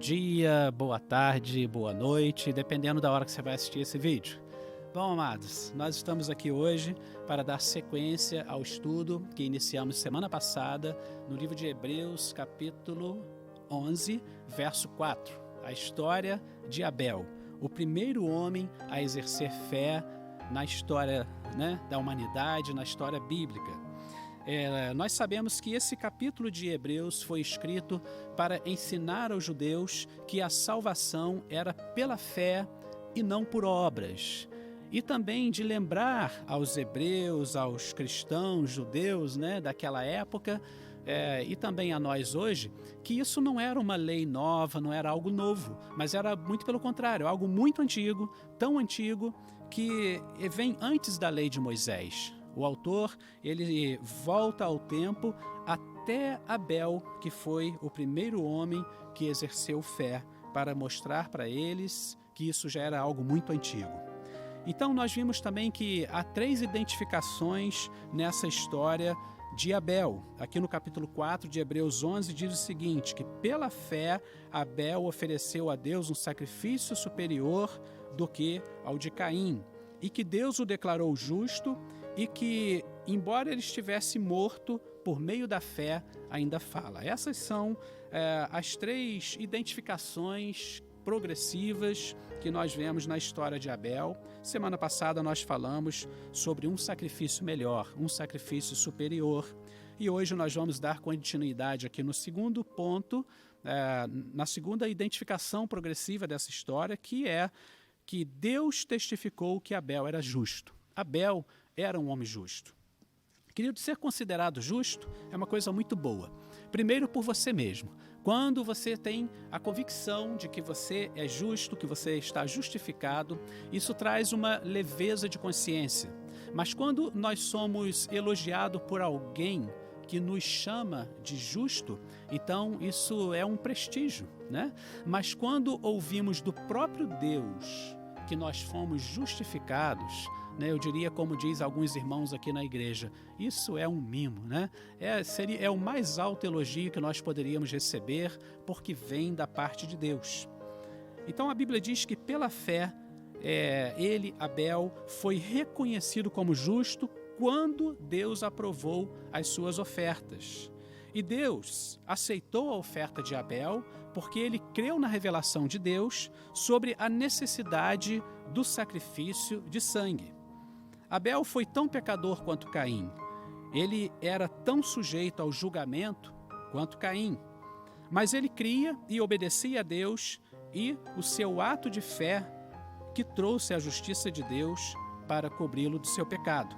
dia, boa tarde, boa noite, dependendo da hora que você vai assistir esse vídeo. Bom, amados, nós estamos aqui hoje para dar sequência ao estudo que iniciamos semana passada no livro de Hebreus, capítulo 11, verso 4. A história de Abel, o primeiro homem a exercer fé na história, da humanidade, na história bíblica. Nós sabemos que esse capítulo de Hebreus foi escrito para ensinar aos judeus que a salvação era pela fé e não por obras. E também de lembrar aos hebreus, aos cristãos, judeus, daquela época, e também a nós hoje, que isso não era uma lei nova, não era algo novo, mas era muito pelo contrário, algo muito antigo, tão antigo, que vem antes da lei de Moisés. O autor, ele volta ao tempo até Abel, que foi o primeiro homem que exerceu fé, para mostrar para eles que isso já era algo muito antigo. Então nós vimos também que há 3 identificações nessa história de Abel. Aqui no capítulo 4 de Hebreus 11 diz o seguinte, que pela fé Abel ofereceu a Deus um sacrifício superior do que ao de Caim, e que Deus o declarou justo, e que, embora ele estivesse morto, por meio da fé, ainda fala. Essas são as 3 identificações progressivas que nós vemos na história de Abel. Semana passada nós falamos sobre um sacrifício melhor, um sacrifício superior. E hoje nós vamos dar continuidade aqui no segundo ponto, na segunda identificação progressiva dessa história, que é que Deus testificou que Abel era justo. Abel era um homem justo. Querido, ser considerado justo é uma coisa muito boa. Primeiro, por você mesmo. Quando você tem a convicção de que você é justo, que você está justificado, isso traz uma leveza de consciência. Mas quando nós somos elogiados por alguém que nos chama de justo, então isso é um prestígio, Mas quando ouvimos do próprio Deus que nós fomos justificados, eu diria, como diz alguns irmãos aqui na igreja, isso é um mimo, É o mais alto elogio que nós poderíamos receber, porque vem da parte de Deus. Então a Bíblia diz que pela fé, ele, Abel, foi reconhecido como justo quando Deus aprovou as suas ofertas. E Deus aceitou a oferta de Abel porque ele creu na revelação de Deus sobre a necessidade do sacrifício de sangue. Abel foi tão pecador quanto Caim. Ele era tão sujeito ao julgamento quanto Caim. Mas ele cria e obedecia a Deus, e o seu ato de fé que trouxe a justiça de Deus para cobri-lo do seu pecado.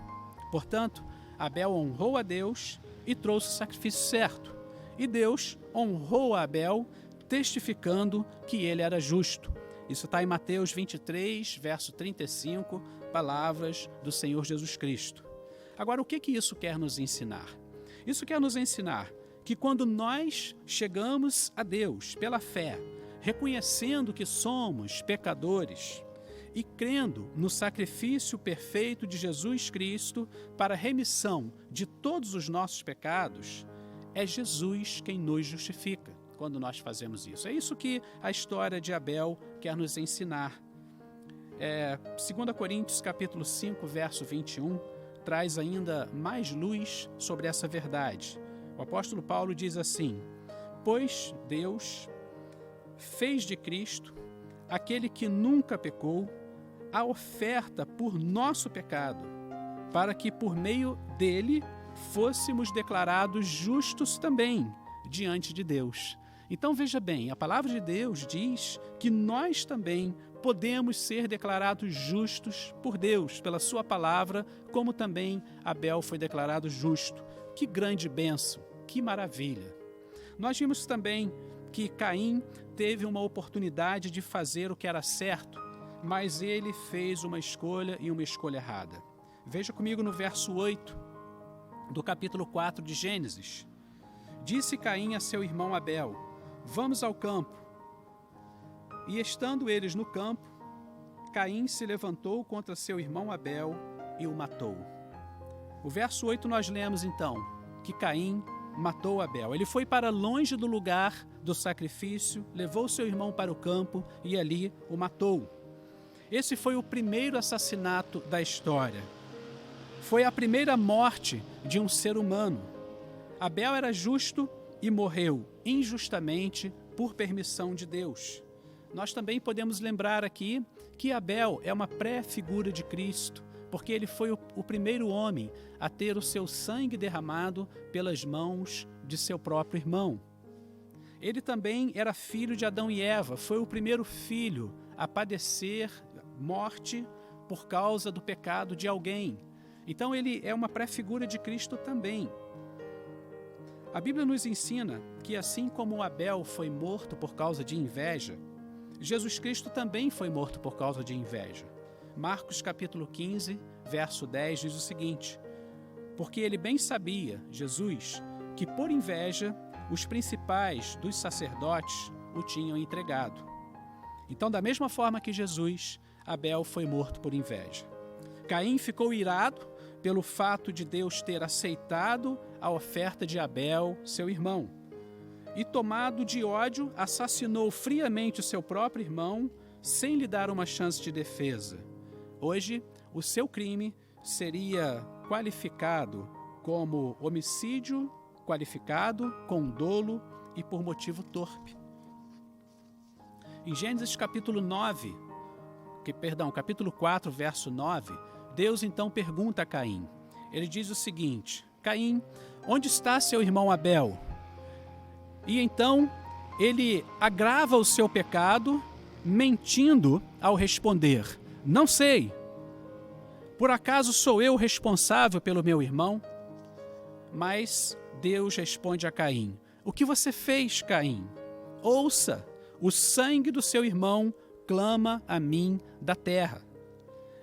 Portanto, Abel honrou a Deus e trouxe o sacrifício certo. E Deus honrou a Abel, testificando que ele era justo. Isso está em Mateus 23, verso 35, palavras do Senhor Jesus Cristo. Agora, o que isso quer nos ensinar? Isso quer nos ensinar que quando nós chegamos a Deus pela fé, reconhecendo que somos pecadores e crendo no sacrifício perfeito de Jesus Cristo para a remissão de todos os nossos pecados, é Jesus quem nos justifica quando nós fazemos isso. É isso que a história de Abel quer nos ensinar. 2 Coríntios capítulo 5, verso 21, traz ainda mais luz sobre essa verdade. O apóstolo Paulo diz assim: pois Deus fez de Cristo, aquele que nunca pecou, a oferta por nosso pecado, para que por meio dele fôssemos declarados justos também diante de Deus. Então veja bem, a palavra de Deus diz que nós também podemos ser declarados justos por Deus, pela sua palavra, como também Abel foi declarado justo. Que grande bênção, que maravilha! Nós vimos também que Caim teve uma oportunidade de fazer o que era certo, mas ele fez uma escolha e uma escolha errada. Veja comigo no verso 8 do capítulo 4 de Gênesis. Disse Caim a seu irmão Abel: vamos ao campo. E estando eles no campo, Caim se levantou contra seu irmão Abel e o matou. O verso 8 nós lemos então que Caim matou Abel. Ele foi para longe do lugar do sacrifício, levou seu irmão para o campo e ali o matou. Esse foi o primeiro assassinato da história. Foi a primeira morte de um ser humano. Abel era justo e morreu injustamente por permissão de Deus. Nós também podemos lembrar aqui que Abel é uma pré-figura de Cristo, porque ele foi o primeiro homem a ter o seu sangue derramado pelas mãos de seu próprio irmão. Ele também era filho de Adão e Eva, foi o primeiro filho a padecer morte por causa do pecado de alguém. Então ele é uma pré-figura de Cristo também. A Bíblia nos ensina que assim como Abel foi morto por causa de inveja, Jesus Cristo também foi morto por causa de inveja. Marcos capítulo 15, verso 10 diz o seguinte: porque ele bem sabia, Jesus, que por inveja os principais dos sacerdotes o tinham entregado. Então, da mesma forma que Jesus, Abel foi morto por inveja. Caim ficou irado pelo fato de Deus ter aceitado a oferta de Abel, seu irmão, e tomado de ódio, assassinou friamente o seu próprio irmão, sem lhe dar uma chance de defesa. Hoje, o seu crime seria qualificado como homicídio qualificado, com dolo e por motivo torpe. Em Gênesis capítulo 4, verso 9, Deus então pergunta a Caim. Ele diz o seguinte: Caim, onde está seu irmão Abel? E então ele agrava o seu pecado, mentindo ao responder: não sei. Por acaso sou eu responsável pelo meu irmão? Mas Deus responde a Caim: o que você fez, Caim? Ouça, o sangue do seu irmão clama a mim da terra.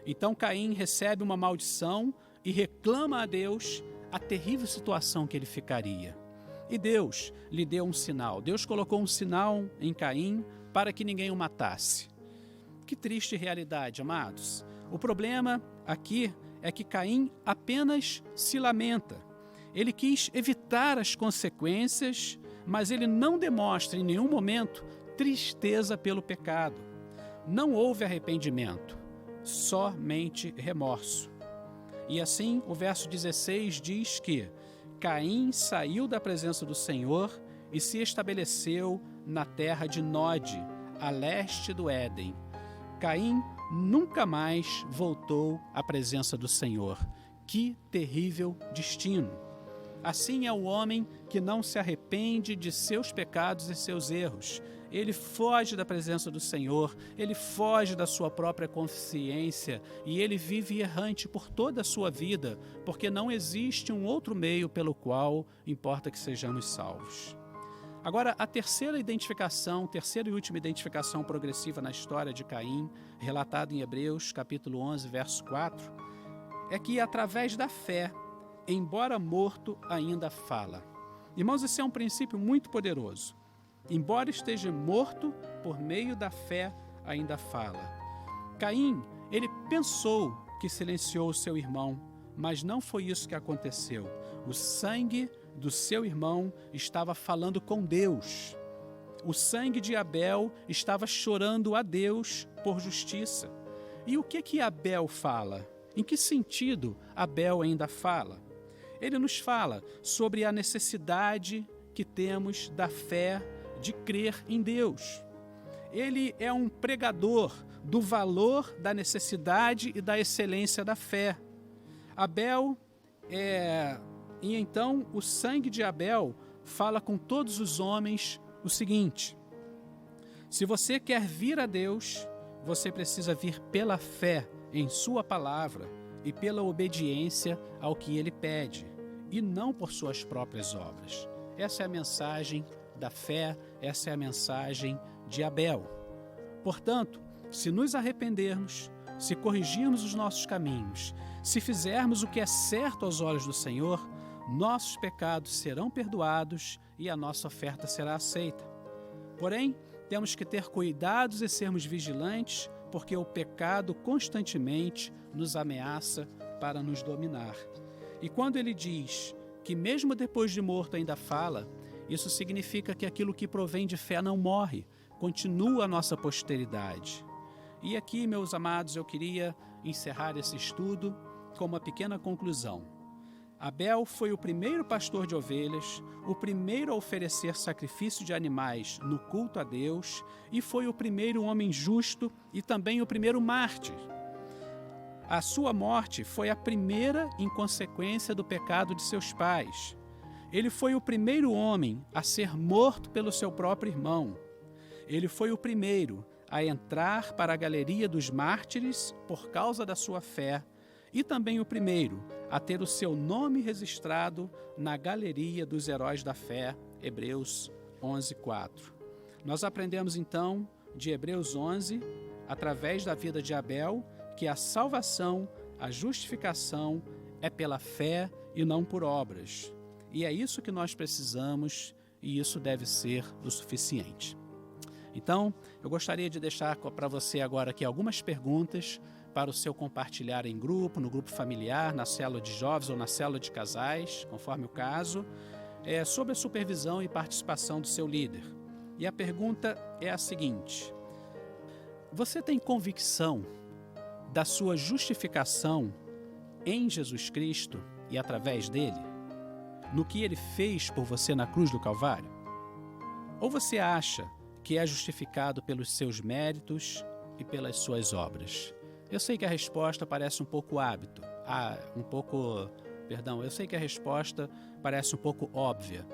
Então Caim recebe uma maldição e reclama a Deus a terrível situação que ele ficaria. E Deus lhe deu um sinal. Deus colocou um sinal em Caim para que ninguém o matasse. Que triste realidade, amados. O problema aqui é que Caim apenas se lamenta. Ele quis evitar as consequências, mas ele não demonstra em nenhum momento tristeza pelo pecado. Não houve arrependimento, somente remorso. E assim, o verso 16 diz que Caim saiu da presença do Senhor e se estabeleceu na terra de Nod, a leste do Éden. Caim nunca mais voltou à presença do Senhor. Que terrível destino! Assim é o homem que não se arrepende de seus pecados e seus erros. Ele foge da presença do Senhor, ele foge da sua própria consciência e ele vive errante por toda a sua vida, porque não existe um outro meio pelo qual importa que sejamos salvos. Agora, a terceira e última identificação progressiva na história de Caim, relatada em Hebreus, capítulo 11, verso 4, é que através da fé, embora morto, ainda fala. Irmãos, esse é um princípio muito poderoso. Embora esteja morto, por meio da fé ainda fala. Caim, ele pensou que silenciou o seu irmão, mas não foi isso que aconteceu. O sangue do seu irmão estava falando com Deus. O sangue de Abel estava chorando a Deus por justiça. E o que Abel fala? Em que sentido Abel ainda fala? Ele nos fala sobre a necessidade que temos da fé de crer em Deus. Ele é um pregador do valor, da necessidade e da excelência da fé. E então o sangue de Abel fala com todos os homens o seguinte: se você quer vir a Deus, você precisa vir pela fé em sua palavra e pela obediência ao que ele pede, e não por suas próprias obras. Essa é a mensagem da fé, essa é a mensagem de Abel. Portanto, se nos arrependermos, se corrigirmos os nossos caminhos, se fizermos o que é certo aos olhos do Senhor, nossos pecados serão perdoados e a nossa oferta será aceita. Porém, temos que ter cuidados e sermos vigilantes, porque o pecado constantemente nos ameaça para nos dominar. E quando ele diz que mesmo depois de morto ainda fala, Isso significa que aquilo que provém de fé não morre, continua a nossa posteridade. E aqui, meus amados, eu queria encerrar esse estudo com uma pequena conclusão. Abel foi o primeiro pastor de ovelhas, o primeiro a oferecer sacrifício de animais no culto a Deus e foi o primeiro homem justo e também o primeiro mártir. A sua morte foi a primeira em consequência do pecado de seus pais. Ele foi o primeiro homem a ser morto pelo seu próprio irmão. Ele foi o primeiro a entrar para a galeria dos mártires por causa da sua fé e também o primeiro a ter o seu nome registrado na galeria dos heróis da fé, Hebreus 11:4. Nós aprendemos então de Hebreus 11, através da vida de Abel, que a salvação, a justificação é pela fé e não por obras. E é isso que nós precisamos e isso deve ser o suficiente. Então, eu gostaria de deixar para você agora aqui algumas perguntas para o seu compartilhar em grupo, no grupo familiar, na célula de jovens ou na célula de casais, conforme o caso, sobre a supervisão e participação do seu líder. E a pergunta é a seguinte: você tem convicção da sua justificação em Jesus Cristo e através dele, no que ele fez por você na cruz do Calvário? Ou você acha que é justificado pelos seus méritos e pelas suas obras? Eu sei que a resposta parece um pouco eu sei que a resposta parece um pouco óbvia,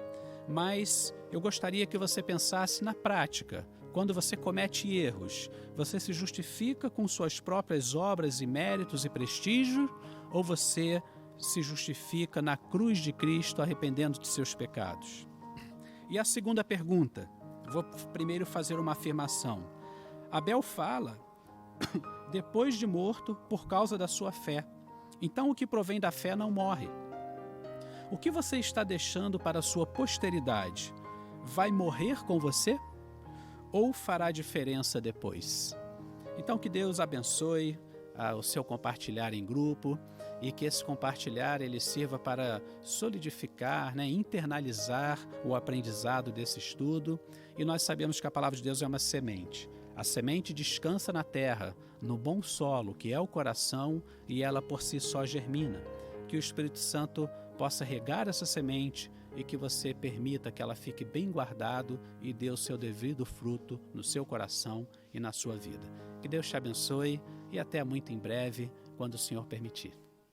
mas eu gostaria que você pensasse na prática. Quando você comete erros, você se justifica com suas próprias obras e méritos e prestígio, ou você se justifica na cruz de Cristo arrependendo de seus pecados? E a segunda pergunta, vou primeiro fazer uma afirmação. Abel fala depois de morto por causa da sua fé. Então o que provém da fé não morre. O que você está deixando para a sua posteridade vai morrer com você? Ou fará diferença depois? Então que Deus abençoe o seu compartilhar em grupo e que esse compartilhar ele sirva para solidificar, internalizar o aprendizado desse estudo. E nós sabemos que a palavra de Deus é uma semente. A semente descansa na terra, no bom solo, que é o coração, e ela por si só germina. Que o Espírito Santo possa regar essa semente e que você permita que ela fique bem guardado e dê o seu devido fruto no seu coração e na sua vida. Que Deus te abençoe e até muito em breve, quando o Senhor permitir.